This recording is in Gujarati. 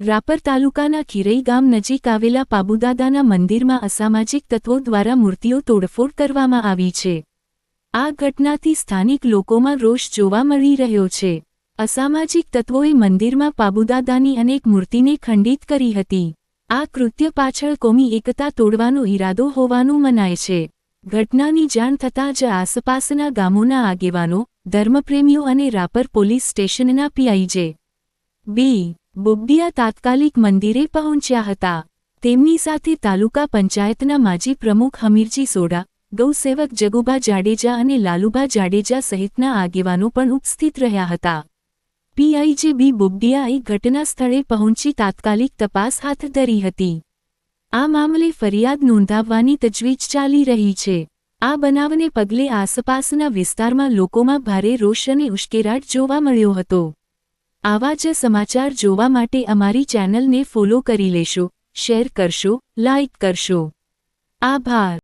રાપર તાલુકાના ખીરઈ ગામ નજીક આવેલા પાબુદાદાના મંદિરમાં અસામાજિક તત્વો દ્વારા મૂર્તિઓ તોડફોડ કરવામાં આવી છે। આ ઘટનાથી સ્થાનિક લોકોમાં રોષ જોવા મળી રહ્યો છે। અસામાજિક તત્વોએ મંદિરમાં પાબુદાદાની અનેક મૂર્તિને ખંડિત કરી હતી। આ કૃત્ય પાછળ કોમી એકતા તોડવાનો ઈરાદો હોવાનું મનાય છે। ઘટનાની જાણ થતાં જ આસપાસના ગામોના આગેવાનો, ધર્મપ્રેમીઓ અને રાપર પોલીસ સ્ટેશનના પીઆઈ બી બુબડિયા તાત્કાલિક મંદિરે પહોંચ્યા હતા। તેમની સાથે તાલુકા પંચાયતના માજી પ્રમુખ હમીરજી સોડા, ગૌસેવક જગુભા જાડેજા અને લાલુભા જાડેજા સહિતના આગેવાનો પણ ઉપસ્થિત રહ્યા હતા। પીઆઈ બી બુબડિયાએ ઘટના સ્થળે પહોંચી તાત્કાલિક તપાસ હાથ ધરી હતી। આ મામલે ફરિયાદ નોંધાવવાની તજવીજ ચાલી રહી છે। આ બનાવને પગલે આસપાસના વિસ્તારમાં લોકોમાં ભારે રોષ અને ઉશ્કેરાટ જોવા મળ્યો હતો। આવા જ સમાચાર જોવા માટે અમારી ચેનલને ફોલો કરી લેશો, શેર કરશો, લાઇક કરશો। આભાર।